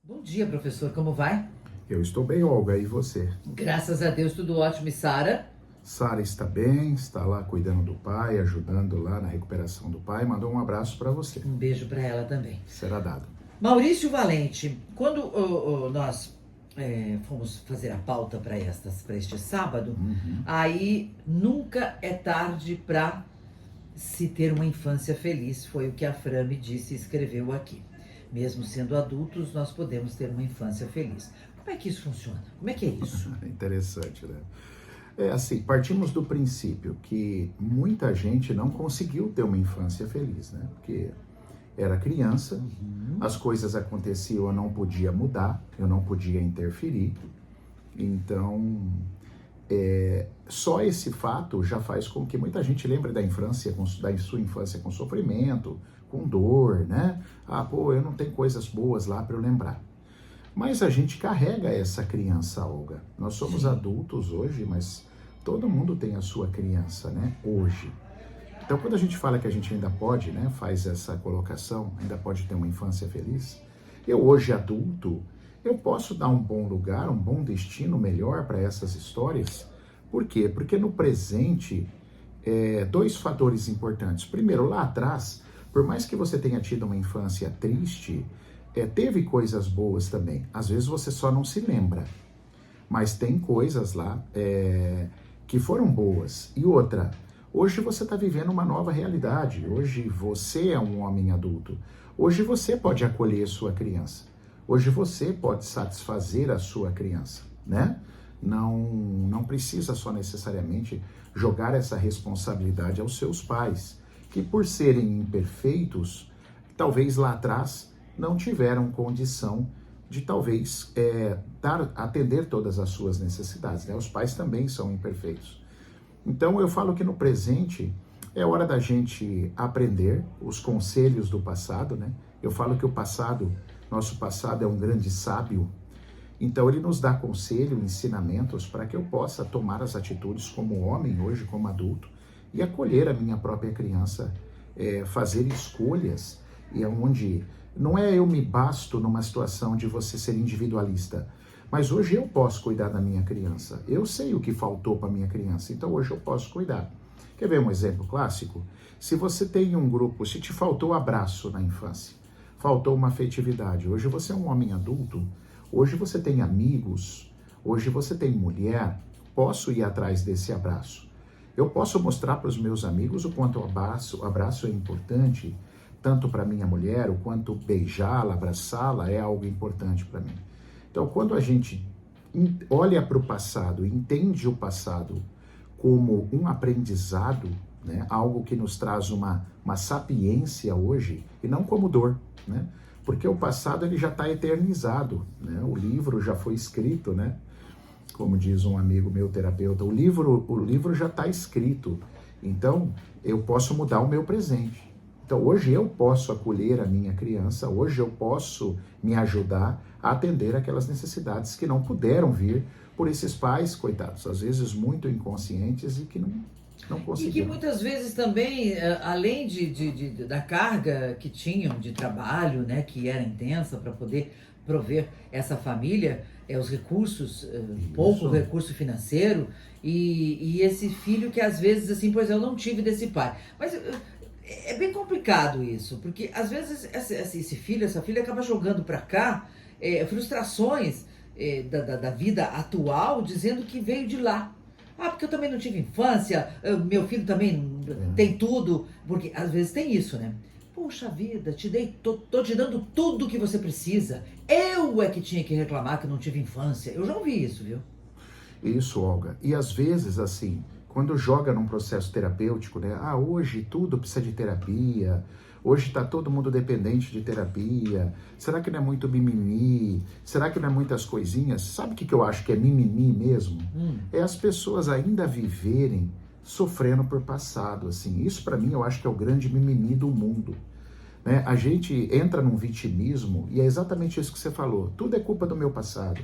Bom dia, professor. Como vai? Eu estou bem, Olga, e você? Graças a Deus, tudo ótimo. E Sara? Sara está bem, está lá cuidando do pai, ajudando lá na recuperação do pai. Mandou um abraço para você. Um beijo para ela também. Será dado. Maurício Valente, quando nós fomos fazer a pauta para este sábado, aí nunca é tarde para se ter uma infância feliz, foi o que a Fran me disse e escreveu aqui. Mesmo sendo adultos, nós podemos ter uma infância feliz. Como é que isso funciona? Como é que é isso? Interessante, né? É assim, partimos do princípio que muita gente não conseguiu ter uma infância feliz, né? Porque era criança, as coisas aconteciam, eu não podia mudar, eu não podia interferir. Então, só esse fato já faz com que muita gente lembre da infância, da sua infância com sofrimento, com dor, né? Ah, pô, eu não tenho coisas boas lá para eu lembrar. Mas a gente carrega essa criança, Olga. Nós somos Sim. adultos hoje, mas todo mundo tem a sua criança, né? Hoje. Então, quando a gente fala que a gente ainda pode, né? Faz essa colocação, ainda pode ter uma infância feliz. Eu hoje adulto, eu posso dar um bom lugar, um bom destino melhor para essas histórias. Por quê? Porque no presente, dois fatores importantes. Primeiro, lá atrás, por mais que você tenha tido uma infância triste, teve coisas boas também. Às vezes você só não se lembra, mas tem coisas lá que foram boas. E outra, hoje você está vivendo uma nova realidade. Hoje você é um homem adulto. Hoje você pode acolher sua criança. Hoje você pode satisfazer a sua criança, né? Não precisa só necessariamente jogar essa responsabilidade aos seus pais, que por serem imperfeitos, talvez lá atrás não tiveram condição de talvez atender todas as suas necessidades, né? Os pais também são imperfeitos. Então eu falo que no presente é hora da gente aprender os conselhos do passado, né? Eu falo que nosso passado é um grande sábio, então ele nos dá conselho, ensinamentos para que eu possa tomar as atitudes como homem hoje, como adulto, e acolher a minha própria criança, fazer escolhas, e onde não é eu me basto numa situação de você ser individualista, mas hoje eu posso cuidar da minha criança. Eu sei o que faltou para minha criança, então hoje eu posso cuidar. Quer ver um exemplo clássico? Se você tem um grupo, se te faltou abraço na infância, faltou uma afetividade, hoje você é um homem adulto, hoje você tem amigos, hoje você tem mulher, posso ir atrás desse abraço. Eu posso mostrar para os meus amigos o quanto o abraço é importante, tanto para minha mulher, o quanto beijá-la, abraçá-la é algo importante para mim. Então, quando a gente olha para o passado, entende o passado como um aprendizado, né, algo que nos traz uma sapiência hoje, e não como dor, né? Porque o passado ele já está eternizado, né? O livro já foi escrito, né? Como diz um amigo meu terapeuta, o livro já está escrito. Então, eu posso mudar o meu presente. Então, hoje eu posso acolher a minha criança, hoje eu posso me ajudar a atender aquelas necessidades que não puderam vir por esses pais, coitados, às vezes muito inconscientes e que não E que conseguiram. muitas vezes também, além da carga que tinham de trabalho, né, que era intensa para poder prover essa família, os recursos, pouco Isso. recurso financeiro, e esse filho que às vezes, assim, pois eu não tive desse pai. Mas é bem complicado isso, porque às vezes esse filho, essa filha acaba jogando para cá frustrações da vida atual, dizendo que veio de lá. Ah, porque eu também não tive infância, meu filho também tem tudo, porque às vezes tem isso, né? Poxa vida, tô te dando tudo que você precisa. Eu é que tinha que reclamar que não tive infância. Eu já ouvi isso, viu? Isso, Olga. E às vezes, assim, quando joga num processo terapêutico, né? Ah, hoje tudo precisa de terapia, hoje está todo mundo dependente de terapia. Será que não é muito mimimi? Será que não é muitas coisinhas? Sabe o que eu acho que é mimimi mesmo? É as pessoas ainda viverem sofrendo por passado, assim. Isso para mim eu acho que é o grande mimimi do mundo. Né? A gente entra num vitimismo e é exatamente isso que você falou. Tudo é culpa do meu passado.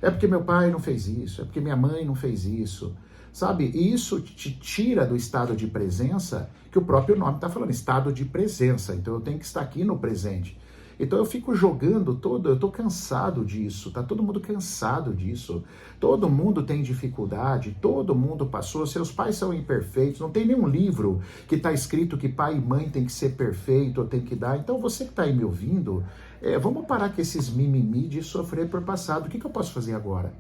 É porque meu pai não fez isso, é porque minha mãe não fez isso, sabe? E isso te tira do estado de presença, que o próprio nome está falando, estado de presença. Então eu tenho que estar aqui no presente. Então eu fico jogando eu tô cansado disso, tá todo mundo cansado disso. Todo mundo tem dificuldade, todo mundo passou, seus pais são imperfeitos, não tem nenhum livro que está escrito que pai e mãe tem que ser perfeito, ou tem que dar. Então você que está aí me ouvindo, vamos parar com esses mimimi de sofrer por passado. O que eu posso fazer agora?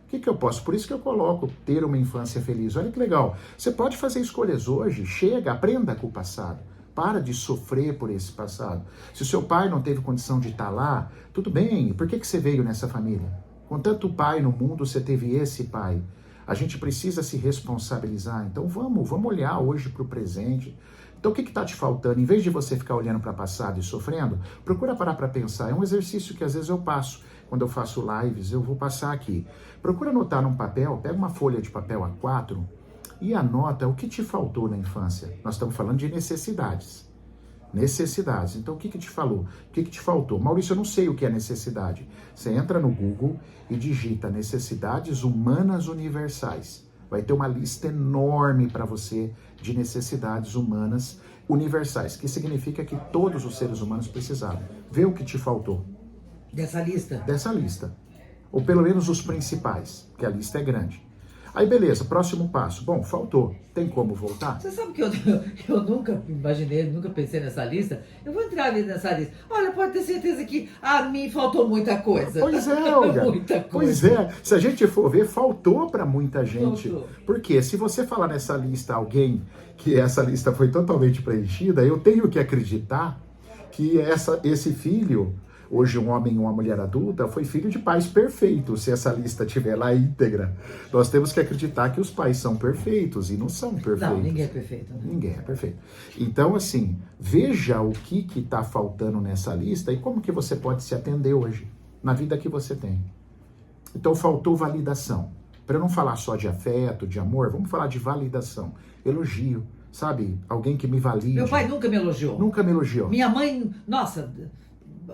O que eu posso? Por isso que eu coloco ter uma infância feliz. Olha que legal. Você pode fazer escolhas hoje, chega, aprenda com o passado. Para de sofrer por esse passado. Se o seu pai não teve condição de estar lá, tudo bem. Por que você veio nessa família? Com tanto pai no mundo, você teve esse pai. A gente precisa se responsabilizar. Então vamos olhar hoje para o presente. Então o que está te faltando? Em vez de você ficar olhando para o passado e sofrendo, procura parar para pensar. É um exercício que às vezes eu passo. Quando eu faço lives, eu vou passar aqui. Procura anotar num papel, pega uma folha de papel A4 e anota o que te faltou na infância. Nós estamos falando de necessidades. Necessidades. Então, o que te falou? O que te faltou? Maurício, eu não sei o que é necessidade. Você entra no Google e digita necessidades humanas universais. Vai ter uma lista enorme para você de necessidades humanas universais, que significa que todos os seres humanos precisavam. Vê o que te faltou. Dessa lista? Dessa lista. Ou pelo menos os principais, porque a lista é grande. Aí beleza, próximo passo. Bom, faltou. Tem como voltar? Você sabe que eu nunca imaginei, nunca pensei nessa lista. Eu vou entrar ali nessa lista. Olha, pode ter certeza que a mim faltou muita coisa. Pois é, Olga. Muita coisa. Pois é. Se a gente for ver, faltou para muita gente. Faltou. Porque se você falar nessa lista alguém que essa lista foi totalmente preenchida, eu tenho que acreditar que esse filho, hoje um homem e uma mulher adulta, foi filho de pais perfeitos, se essa lista estiver lá íntegra. Nós temos que acreditar que os pais são perfeitos e não são perfeitos. Não, ninguém é perfeito. Né? Ninguém é perfeito. Então, assim, veja o que está faltando nessa lista e como que você pode se atender hoje, na vida que você tem. Então, faltou validação. Para eu não falar só de afeto, de amor, vamos falar de validação. Elogio, sabe? Alguém que me valide. Meu pai nunca me elogiou. Nunca me elogiou. Minha mãe, nossa,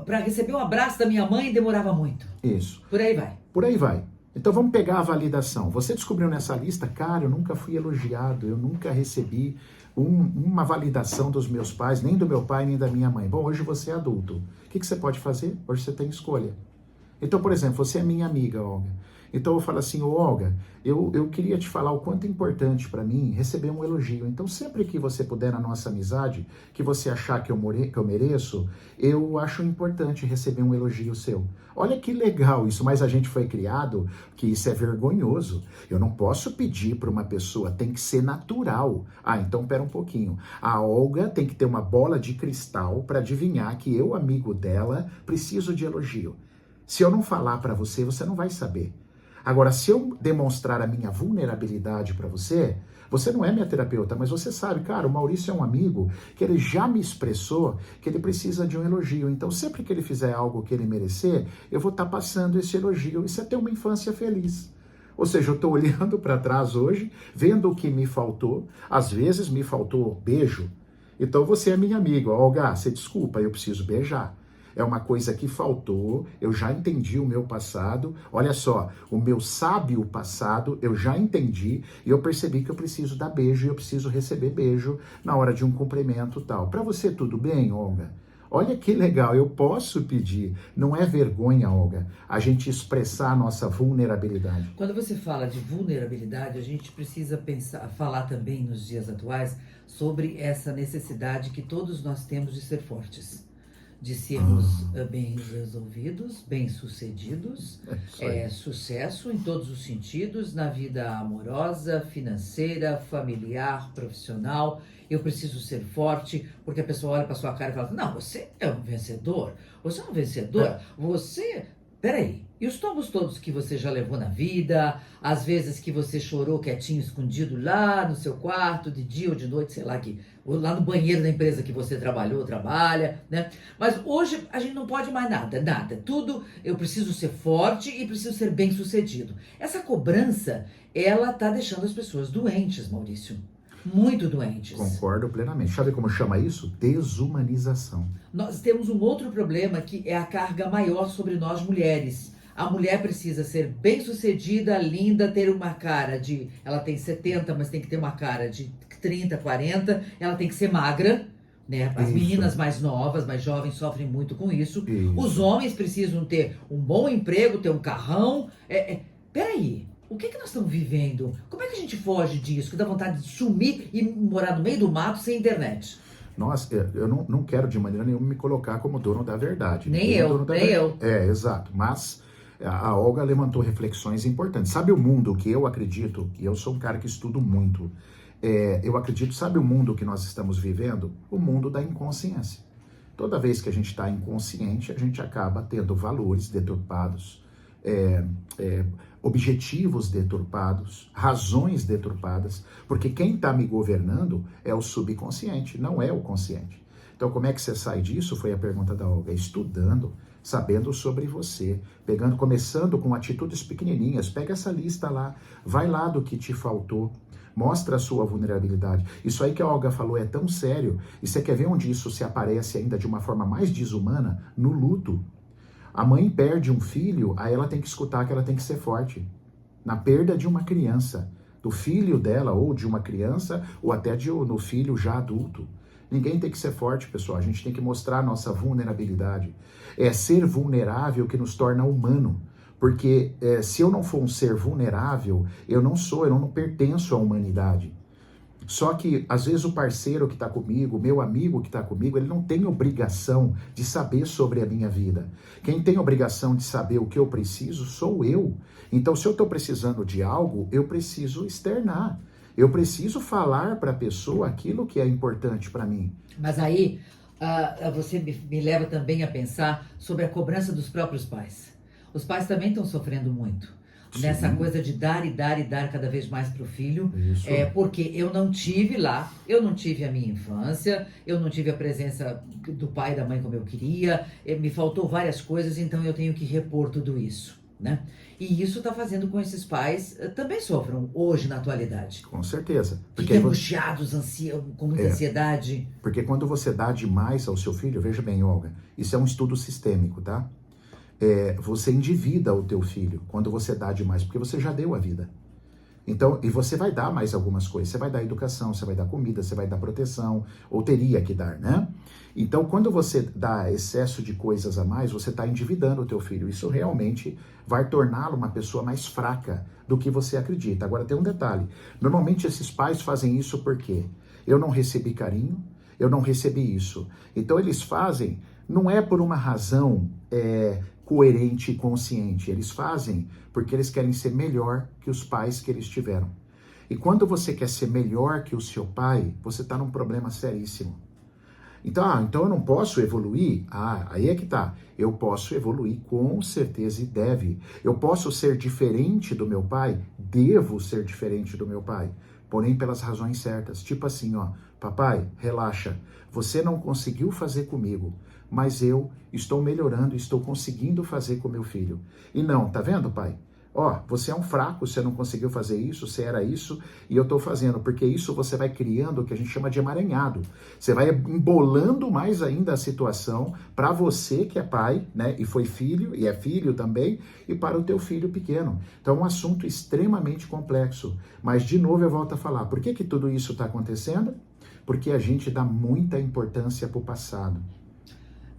para receber um abraço da minha mãe demorava muito. Isso. Por aí vai. Por aí vai. Então vamos pegar a validação. Você descobriu nessa lista, cara, eu nunca fui elogiado, eu nunca recebi uma validação dos meus pais, nem do meu pai, nem da minha mãe. Bom, hoje você é adulto. O que você pode fazer? Hoje você tem escolha. Então, por exemplo, você é minha amiga, Olga. Então eu falo assim, ô Olga, eu queria te falar o quanto é importante para mim receber um elogio. Então sempre que você puder na nossa amizade, que você achar que eu mereço, eu acho importante receber um elogio seu. Olha que legal isso, mas a gente foi criado que isso é vergonhoso. Eu não posso pedir para uma pessoa, tem que ser natural. Ah, então pera um pouquinho. A Olga tem que ter uma bola de cristal para adivinhar que eu, amigo dela, preciso de elogio. Se eu não falar para você, você não vai saber. Agora, se eu demonstrar a minha vulnerabilidade para você, você não é minha terapeuta, mas você sabe, cara, o Maurício é um amigo que ele já me expressou que ele precisa de um elogio. Então, sempre que ele fizer algo que ele merecer, eu vou estar passando esse elogio. Isso é ter uma infância feliz. Ou seja, eu estou olhando para trás hoje, vendo o que me faltou. Às vezes me faltou beijo. Então, você é minha amiga. Olga, você desculpa, eu preciso beijar. É uma coisa que faltou, eu já entendi o meu passado, olha só, o meu sábio passado eu já entendi e eu percebi que eu preciso dar beijo e eu preciso receber beijo na hora de um cumprimento e tal. Para você tudo bem, Olga? Olha que legal, eu posso pedir, não é vergonha, Olga, a gente expressar a nossa vulnerabilidade. Quando você fala de vulnerabilidade, a gente precisa falar também nos dias atuais sobre essa necessidade que todos nós temos de ser fortes. De sermos bem resolvidos, bem-sucedidos, sucesso em todos os sentidos, na vida amorosa, financeira, familiar, profissional. Eu preciso ser forte, porque a pessoa olha para sua cara e fala, não, você é um vencedor, você é um vencedor, você... Peraí, e os tombos todos que você já levou na vida, as vezes que você chorou quietinho, escondido lá no seu quarto, de dia ou de noite, sei lá, ou lá no banheiro da empresa que você trabalha, né? Mas hoje a gente não pode mais nada. Tudo, eu preciso ser forte e preciso ser bem sucedido. Essa cobrança, ela tá deixando as pessoas doentes, Maurício. Muito doentes. Concordo plenamente. Sabe como chama isso? Desumanização. Nós temos um outro problema que é a carga maior sobre nós mulheres. A mulher precisa ser bem-sucedida, linda, ter uma cara de... Ela tem 70, mas tem que ter uma cara de 30, 40. Ela tem que ser magra, né? As Isso, meninas mais novas, mais jovens sofrem muito com isso. Os isso. homens precisam ter um bom emprego, ter um carrão. Peraí, o que nós estamos vivendo? Como é que a gente foge disso? Que dá vontade de sumir e morar no meio do mato sem internet. Nossa, eu não quero de maneira nenhuma me colocar como dono da verdade. Nem Ninguém é eu, dono da nem verdade. eu. Exato. Mas a Olga levantou reflexões importantes. Sabe o mundo que eu acredito, que eu sou um cara que estudo muito, eu acredito, sabe o mundo que nós estamos vivendo? O mundo da inconsciência. Toda vez que a gente está inconsciente, a gente acaba tendo valores deturpados, objetivos deturpados, razões deturpadas, porque quem está me governando é o subconsciente, não é o consciente. Então, como é que você sai disso? Foi a pergunta da Olga. Estudando, sabendo sobre você, começando com atitudes pequenininhas. Pega essa lista lá, vai lá do que te faltou, mostra a sua vulnerabilidade. Isso aí que a Olga falou é tão sério. E você quer ver onde isso se aparece ainda de uma forma mais desumana? No luto. A mãe perde um filho, aí ela tem que escutar que ela tem que ser forte. Na perda de uma criança, do filho dela, ou de uma criança, ou até no filho já adulto. Ninguém tem que ser forte, pessoal. A gente tem que mostrar a nossa vulnerabilidade. É ser vulnerável que nos torna humano. Porque se eu não for um ser vulnerável, eu não pertenço à humanidade. Só que, às vezes, o parceiro que está comigo, o meu amigo que está comigo, ele não tem obrigação de saber sobre a minha vida. Quem tem obrigação de saber o que eu preciso sou eu. Então, se eu estou precisando de algo, eu preciso externar. Eu preciso falar para a pessoa aquilo que é importante para mim. Mas aí, você me leva também a pensar sobre a cobrança dos próprios pais. Os pais também estão sofrendo muito. Sim. Nessa coisa de dar e dar e dar cada vez mais para o filho. Isso. Porque eu não tive lá, eu não tive a minha infância, eu não tive a presença do pai e da mãe como eu queria, me faltou várias coisas, então eu tenho que repor tudo isso, né? E isso está fazendo com que esses pais também sofram hoje na atualidade. Com certeza. Porque angustiados, com muita ansiedade. Porque quando você dá demais ao seu filho, veja bem, Olga, isso é um estudo sistêmico, tá? Você endivida o teu filho quando você dá demais, porque você já deu a vida. Então, e você vai dar mais algumas coisas, você vai dar educação, você vai dar comida, você vai dar proteção, ou teria que dar, né? Então, quando você dá excesso de coisas a mais, você está endividando o teu filho. Isso realmente vai torná-lo uma pessoa mais fraca do que você acredita. Agora, tem um detalhe. Normalmente, esses pais fazem isso porque eu não recebi carinho, eu não recebi isso. Então, eles fazem, não é por uma razão coerente e consciente. Eles fazem porque eles querem ser melhor que os pais que eles tiveram. E quando você quer ser melhor que o seu pai, você está num problema seríssimo. Então eu não posso evoluir? Aí é que tá. Eu posso evoluir com certeza e deve. Eu posso ser diferente do meu pai? Devo ser diferente do meu pai. Porém pelas razões certas. Tipo assim, papai, relaxa. Você não conseguiu fazer comigo, mas eu estou melhorando, estou conseguindo fazer com meu filho. E não, tá vendo, pai? Você é um fraco, você não conseguiu fazer isso, você era isso, e eu estou fazendo, porque isso você vai criando o que a gente chama de emaranhado. Você vai embolando mais ainda a situação para você que é pai, né, e foi filho, e é filho também, e para o teu filho pequeno. Então é um assunto extremamente complexo. Mas, de novo, eu volto a falar, por que tudo isso está acontecendo? Porque a gente dá muita importância para o passado.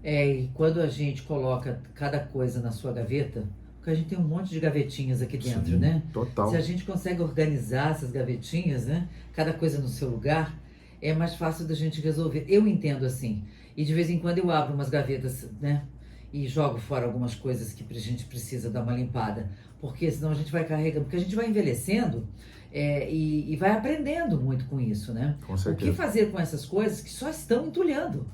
E quando a gente coloca cada coisa na sua gaveta, porque a gente tem um monte de gavetinhas aqui dentro, Sim, né? Total. Se a gente consegue organizar essas gavetinhas, né? Cada coisa no seu lugar, é mais fácil da gente resolver. Eu entendo assim. E de vez em quando eu abro umas gavetas, né? E jogo fora algumas coisas que a gente precisa dar uma limpada. Porque senão a gente vai carregando, porque a gente vai envelhecendo e vai aprendendo muito com isso, né? Com certeza. O que fazer com essas coisas que só estão entulhando?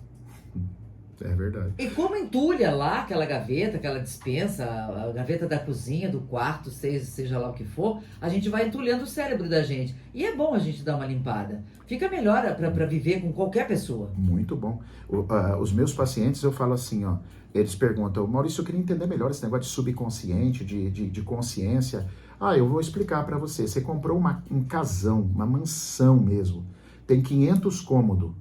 É verdade. E como entulha lá aquela gaveta, aquela despensa, a gaveta da cozinha, do quarto, seja lá o que for, a gente vai entulhando o cérebro da gente. E é bom a gente dar uma limpada. Fica melhor para viver com qualquer pessoa. Muito bom. Os meus pacientes, eu falo assim, eles perguntam, Maurício, eu queria entender melhor esse negócio de subconsciente, de consciência. Eu vou explicar para você. Você comprou um casão, uma mansão mesmo. Tem 500 cômodos,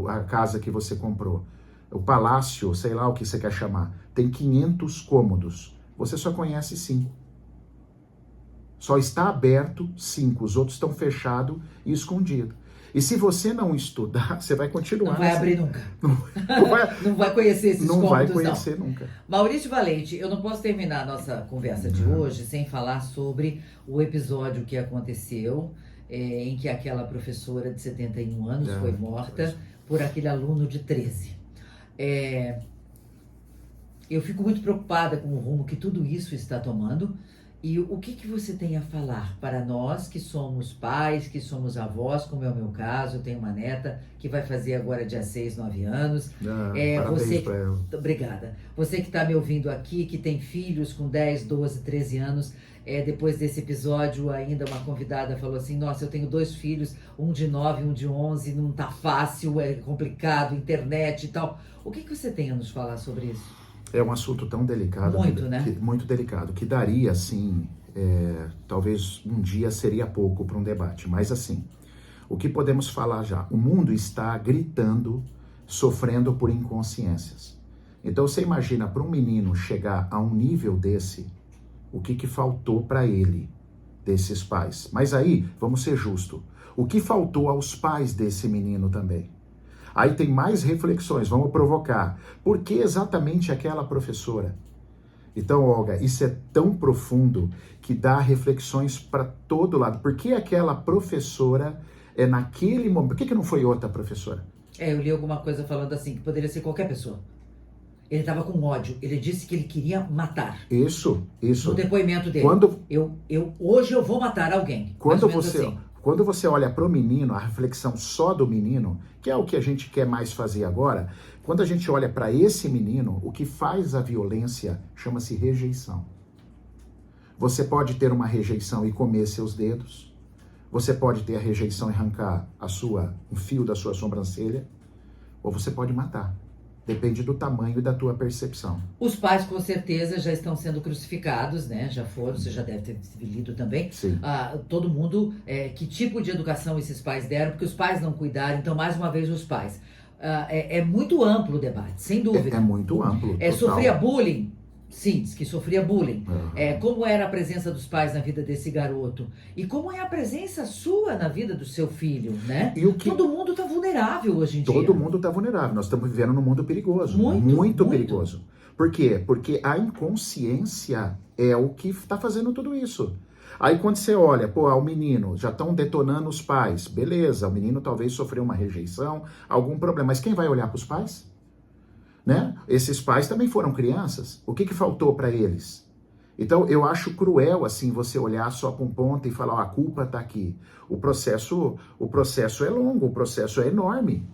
a casa que você comprou. O palácio, sei lá o que você quer chamar, tem 500 cômodos. Você só conhece 5. Só está aberto 5, os outros estão fechados e escondidos. E se você não estudar, você vai continuar. Não vai abrir nunca. Não vai, Não vai conhecer esses não vai cômodos, conhecer nunca. Maurício Valente, eu não posso terminar a nossa conversa de hoje sem falar sobre o episódio que aconteceu, em que aquela professora de 71 anos foi morta por aquele aluno de 13. Eu fico muito preocupada com o rumo que tudo isso está tomando. E o que você tem a falar para nós que somos pais, que somos avós, como é o meu caso? Eu tenho uma neta que vai fazer agora dia 6, 9 anos. Parabéns para ela. Obrigada. Você que está me ouvindo aqui, que tem filhos com 10, 12, 13 anos, depois desse episódio ainda uma convidada falou assim, nossa, eu tenho 2 filhos, um de 9, um de 11, não tá fácil, é complicado, internet e tal. O que você tem a nos falar sobre isso? É um assunto tão delicado. Muito, né? Muito delicado, que daria, assim, talvez um dia seria pouco para um debate, mas assim, o que podemos falar já? O mundo está gritando, sofrendo por inconsciências. Então você imagina para um menino chegar a um nível desse, o que faltou para ele, desses pais? Mas aí, vamos ser justos, o que faltou aos pais desse menino também? Aí tem mais reflexões, vamos provocar. Por que exatamente aquela professora? Então, Olga, isso é tão profundo que dá reflexões para todo lado. Por que aquela professora naquele momento? Por que não foi outra professora? Eu li alguma coisa falando assim, que poderia ser qualquer pessoa. Ele estava com ódio, ele disse que ele queria matar. Isso. No depoimento dele. Hoje eu vou matar alguém. Quando você olha para o menino, a reflexão só do menino, que é o que a gente quer mais fazer agora, quando a gente olha para esse menino, o que faz a violência chama-se rejeição. Você pode ter uma rejeição e comer seus dedos, você pode ter a rejeição e arrancar um fio da sua sobrancelha, ou você pode matar. Depende do tamanho e da tua percepção. Os pais, com certeza, já estão sendo crucificados, né? Já foram, você já deve ter lido também. Sim. Todo mundo, que tipo de educação esses pais deram, porque os pais não cuidaram, então, mais uma vez, os pais. É muito amplo o debate, sem dúvida. É muito amplo. Sofria bullying? Sim, diz que sofria bullying. Uhum. Como era a presença dos pais na vida desse garoto? E como é a presença sua na vida do seu filho, né? Todo mundo está vulnerável hoje em dia. Todo mundo está vulnerável. Nós estamos vivendo num mundo perigoso. Muito perigoso. Por quê? Porque a inconsciência é o que está fazendo tudo isso. Aí quando você olha, o menino, já estão detonando os pais. Beleza, o menino talvez sofreu uma rejeição, algum problema. Mas quem vai olhar para os pais? Né? Esses pais também foram crianças. O que faltou para eles? Então, eu acho cruel, assim, você olhar só para um ponto e falar, a culpa está aqui. O processo é longo, o processo é enorme.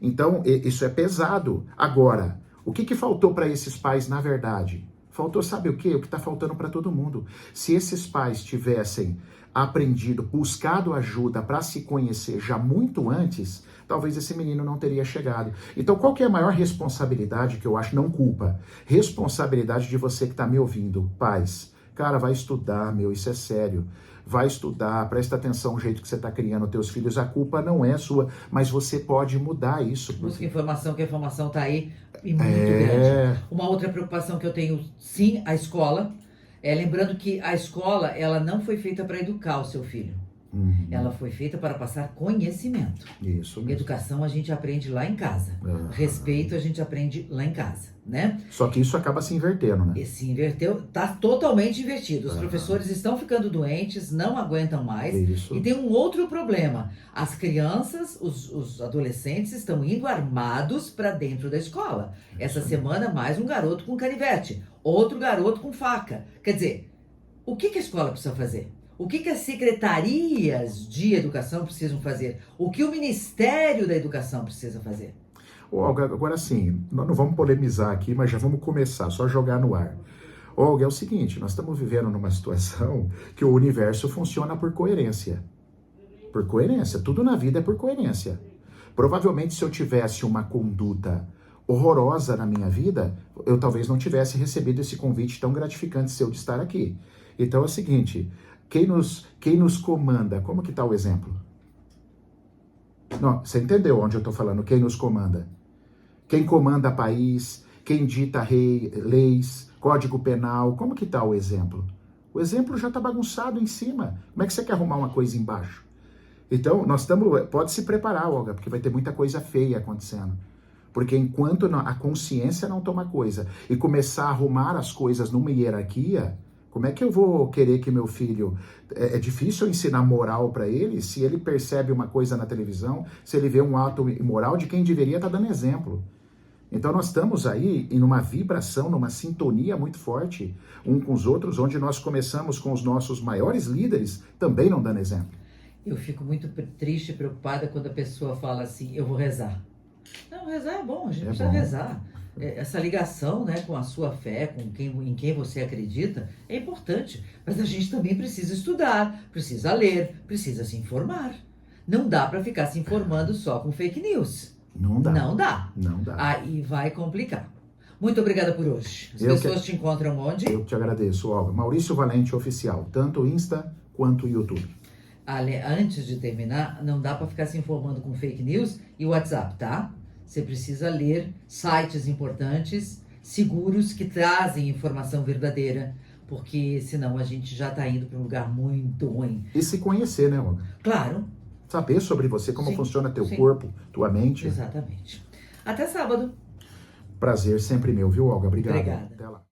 Então, isso é pesado. Agora, o que faltou para esses pais, na verdade? Faltou, sabe o quê? O que está faltando para todo mundo. Se esses pais tivessem aprendido, buscado ajuda para se conhecer já muito antes, talvez esse menino não teria chegado. Então, qual que é a maior responsabilidade que eu acho, não culpa? Responsabilidade de você que está me ouvindo, pais. Cara, vai estudar, isso é sério. Vai estudar, presta atenção no jeito que você está criando teus filhos. A culpa não é sua, mas você pode mudar isso. Busca informação, que a informação está aí e muito grande. Uma outra preocupação que eu tenho, sim, a escola. Lembrando que a escola, ela não foi feita para educar o seu filho. Uhum. Ela foi feita para passar conhecimento. Isso mesmo. Educação a gente aprende lá em casa. Uhum. Respeito a gente aprende lá em casa, né? Só que isso acaba se invertendo, né? E se inverteu, tá totalmente invertido. Os professores estão ficando doentes, não aguentam mais. Isso. E tem um outro problema. As crianças, os adolescentes estão indo armados para dentro da escola. Essa semana, mais um garoto com canivete. Outro garoto com faca. Quer dizer, o que a escola precisa fazer? O que as secretarias de educação precisam fazer? O que o Ministério da Educação precisa fazer? Olga, agora sim, nós não vamos polemizar aqui, mas já vamos começar, só jogar no ar. Olga, é o seguinte, nós estamos vivendo numa situação que o universo funciona por coerência. Por coerência, tudo na vida é por coerência. Provavelmente se eu tivesse uma conduta horrorosa na minha vida, eu talvez não tivesse recebido esse convite tão gratificante seu de estar aqui. Então é o seguinte, quem nos comanda, como que está o exemplo? Não, você entendeu onde eu estou falando, quem nos comanda? Quem comanda país, quem dita leis, código penal, como que está o exemplo? O exemplo já está bagunçado em cima. Como é que você quer arrumar uma coisa embaixo? Então, pode se preparar, Olga, porque vai ter muita coisa feia acontecendo. Porque enquanto a consciência não toma coisa e começar a arrumar as coisas numa hierarquia, como é que eu vou querer que meu filho... É difícil eu ensinar moral para ele se ele percebe uma coisa na televisão, se ele vê um ato imoral de quem deveria estar dando exemplo. Então nós estamos aí em uma vibração, numa sintonia muito forte, um com os outros, onde nós começamos com os nossos maiores líderes também não dando exemplo. Eu fico muito triste e preocupada quando a pessoa fala assim, eu vou rezar. Não, rezar é bom, a gente precisa rezar. Essa ligação, né, com a sua fé, em quem você acredita, é importante. Mas a gente também precisa estudar, precisa ler, precisa se informar. Não dá para ficar se informando só com fake news. Não dá. Não dá. Não dá. Aí vai complicar. Muito obrigada por hoje. As pessoas te encontram onde? Eu te agradeço, Olga. Maurício Valente Oficial, tanto Insta quanto YouTube. Antes de terminar, não dá para ficar se informando com fake news e WhatsApp, tá? Você precisa ler sites importantes, seguros, que trazem informação verdadeira, porque senão a gente já está indo para um lugar muito ruim. E se conhecer, né, Olga? Claro. Saber sobre você, como funciona teu corpo, tua mente. Exatamente. Até sábado. Prazer sempre meu, viu, Olga? Obrigado. Obrigada. Até lá.